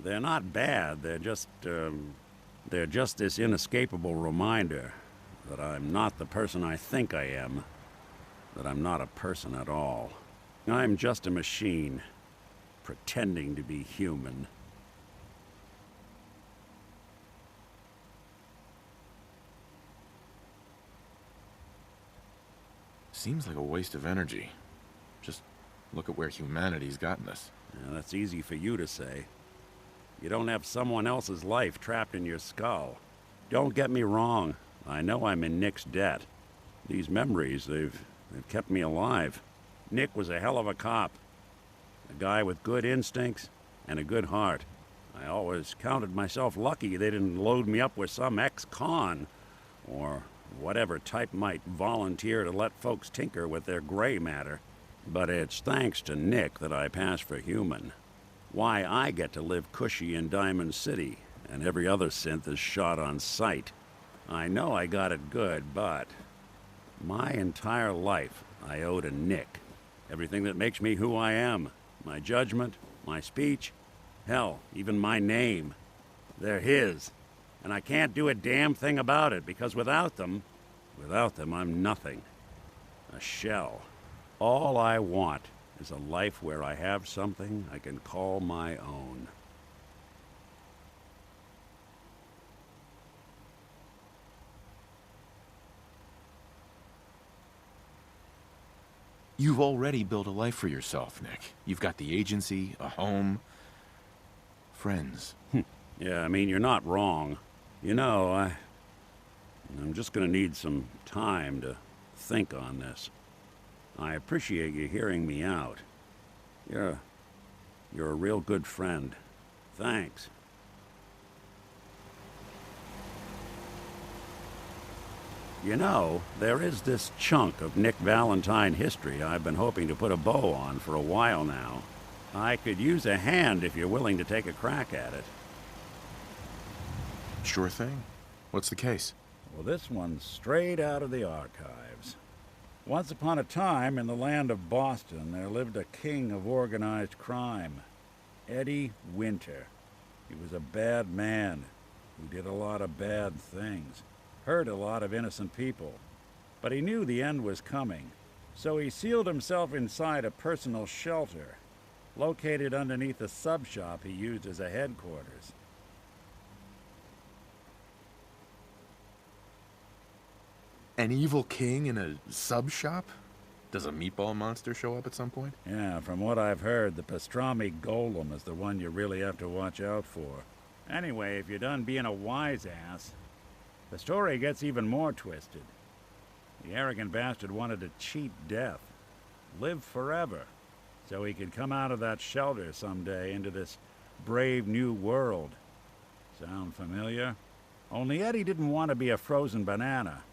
They're not bad, they're just this inescapable reminder that I'm not the person I think I am, that I'm not a person at all. I'm just a machine, pretending to be human. Seems like a waste of energy. Just look at where humanity's gotten us. Yeah, that's easy for you to say. You don't have someone else's life trapped in your skull. Don't get me wrong, I know I'm in Nick's debt. These memories, they've kept me alive. Nick was a hell of a cop. A guy with good instincts and a good heart. I always counted myself lucky they didn't load me up with some ex-con, or whatever type might volunteer to let folks tinker with their gray matter. But it's thanks to Nick that I pass for human. Why I get to live cushy in Diamond City, and every other synth is shot on sight. I know I got it good, but my entire life I owe to Nick. Everything that makes me who I am. My judgment, my speech, hell, even my name. They're his. And I can't do a damn thing about it, because without them, I'm nothing. A shell. All I want is a life where I have something I can call my own. You've already built a life for yourself, Nick. You've got the agency, a home, friends. Yeah, I mean, you're not wrong. You know, I'm just gonna need some time to think on this. I appreciate you hearing me out. You're a real good friend. Thanks. You know, there is this chunk of Nick Valentine history I've been hoping to put a bow on for a while now. I could use a hand if you're willing to take a crack at it. Sure thing. What's the case? Well, this one's straight out of the archives. Once upon a time, in the land of Boston, there lived a king of organized crime, Eddie Winter. He was a bad man who did a lot of bad things, hurt a lot of innocent people. But he knew the end was coming, so he sealed himself inside a personal shelter, located underneath a sub-shop he used as a headquarters. An evil king in a sub-shop? Does a meatball monster show up at some point? Yeah, from what I've heard, the pastrami golem is the one you really have to watch out for. Anyway, if you're done being a wise ass, the story gets even more twisted. The arrogant bastard wanted to cheat death, live forever, so he could come out of that shelter someday into this brave new world. Sound familiar? Only Eddie didn't want to be a frozen banana.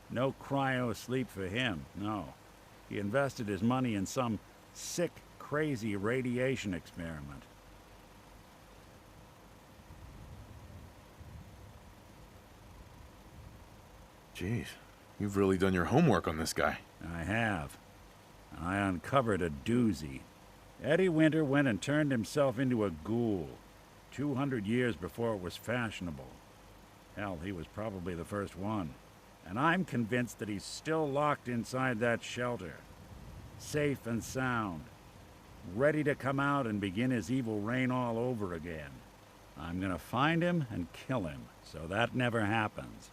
No cryo sleep for him, no. He invested his money in some sick, crazy radiation experiment. Jeez, you've really done your homework on this guy. I have. And I uncovered a doozy. Eddie Winter went and turned himself into a ghoul, 200 years before it was fashionable. Hell, he was probably the first one. And I'm convinced that he's still locked inside that shelter, safe and sound, ready to come out and begin his evil reign all over again. I'm gonna find him and kill him, so that never happens.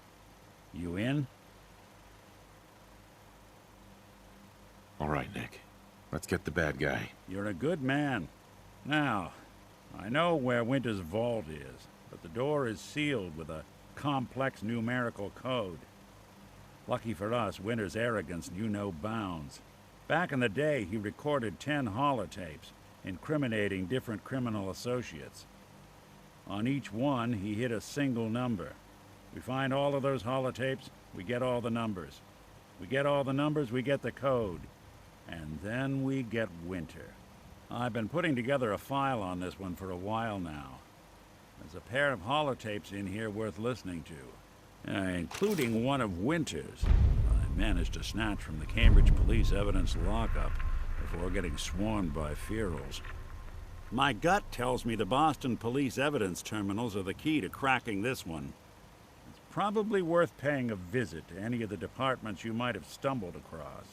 You in? All right, Nick. Let's get the bad guy. You're a good man. Now, I know where Winter's vault is, but the door is sealed with a complex numerical code. Lucky for us, Winter's arrogance knew no bounds. Back in the day, he recorded 10 holotapes, incriminating different criminal associates. On each one, he hit a single number. We find all of those holotapes, we get all the numbers. We get all the numbers, we get the code. And then we get Winter. I've been putting together a file on this one for a while now. There's a pair of holotapes in here worth listening to. Including one of Winter's. I managed to snatch from the Cambridge police evidence lockup before getting swarmed by ferals. My gut tells me the Boston police evidence terminals are the key to cracking this one. It's probably worth paying a visit to any of the departments you might have stumbled across.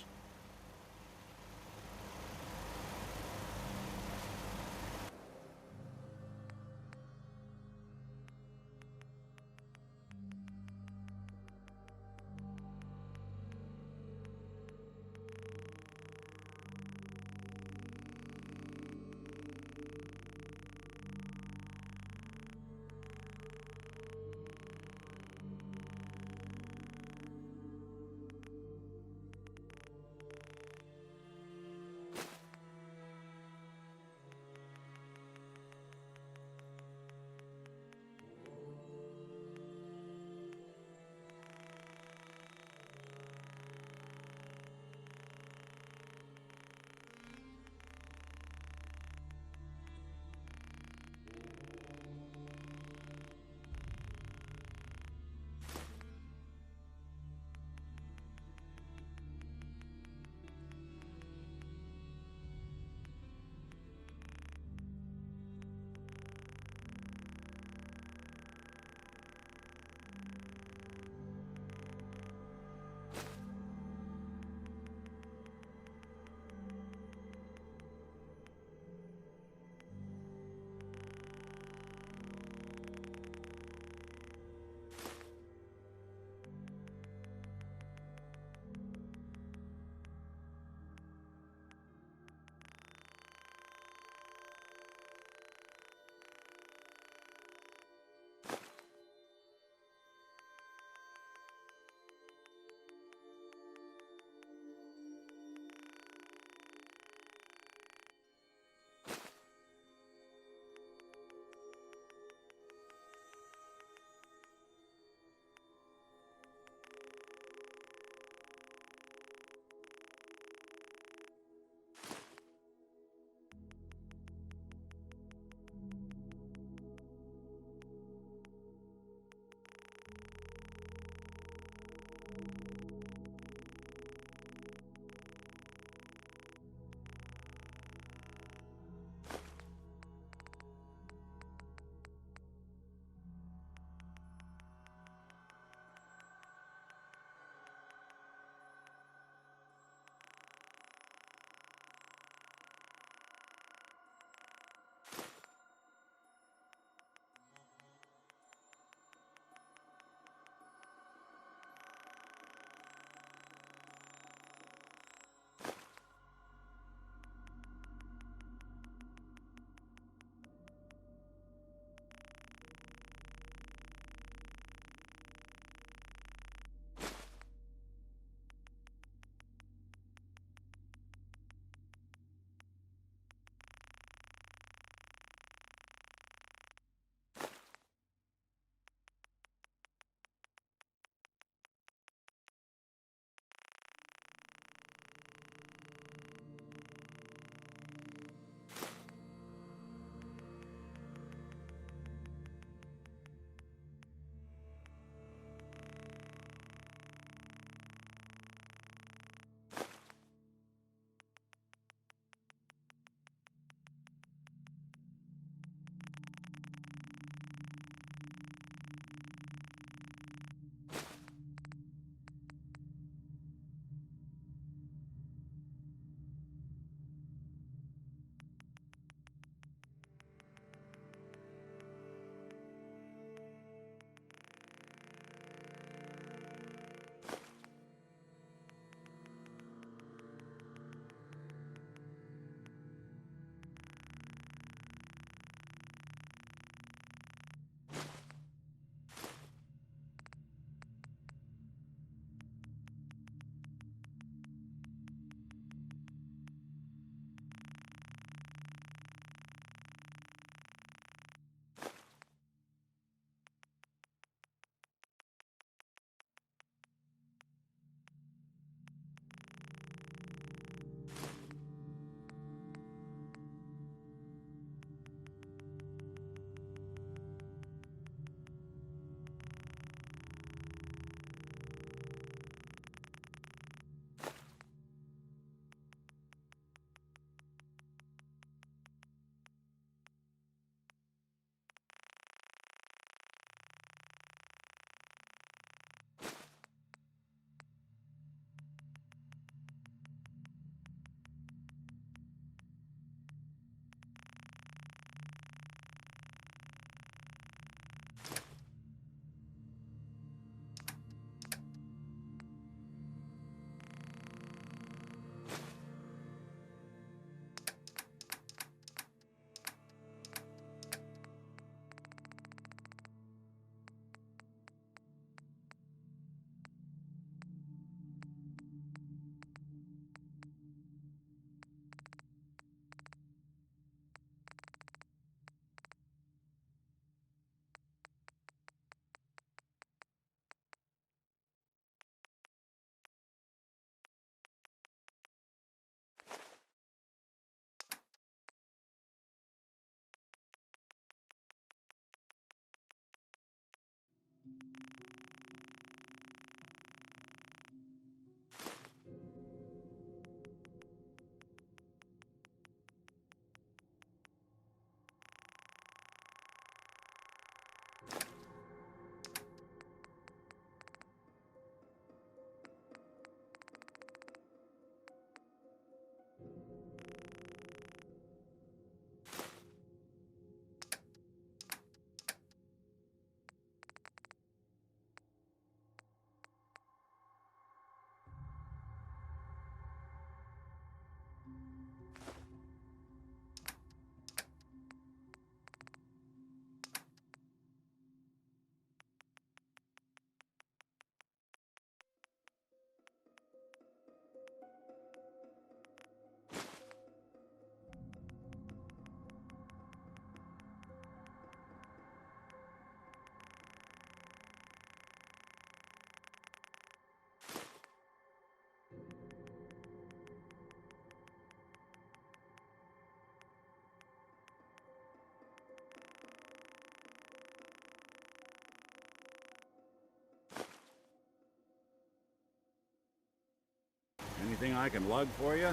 I can lug for you?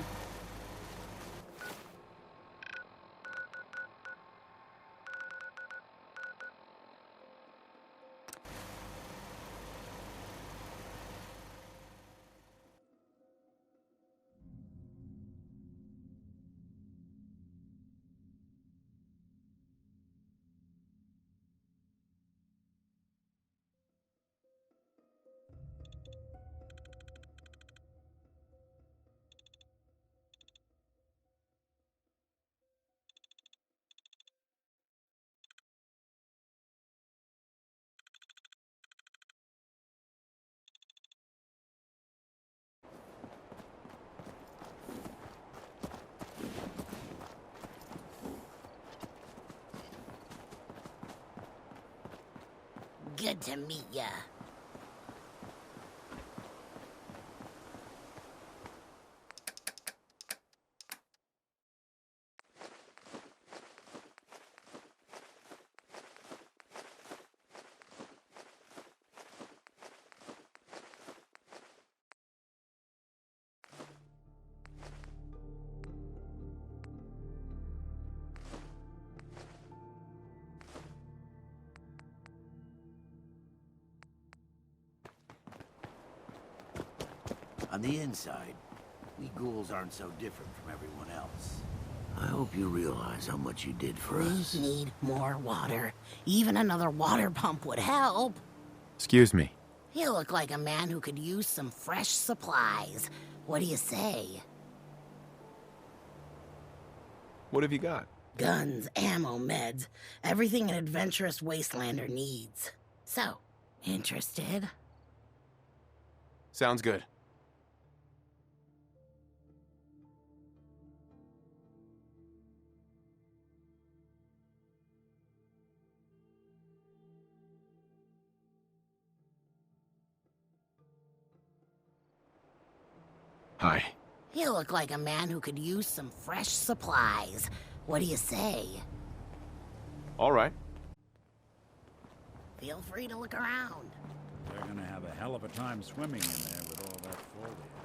Good to meet ya. On the inside, we ghouls aren't so different from everyone else. I hope you realize how much you did for us. We need more water. Even another water pump would help. Excuse me. You look like a man who could use some fresh supplies. What do you say? What have you got? Guns, ammo, meds. Everything an adventurous wastelander needs. So, interested? Sounds good. Hi. You look like a man who could use some fresh supplies. What do you say? All right. Feel free to look around. They're gonna have a hell of a time swimming in there with all that foliage.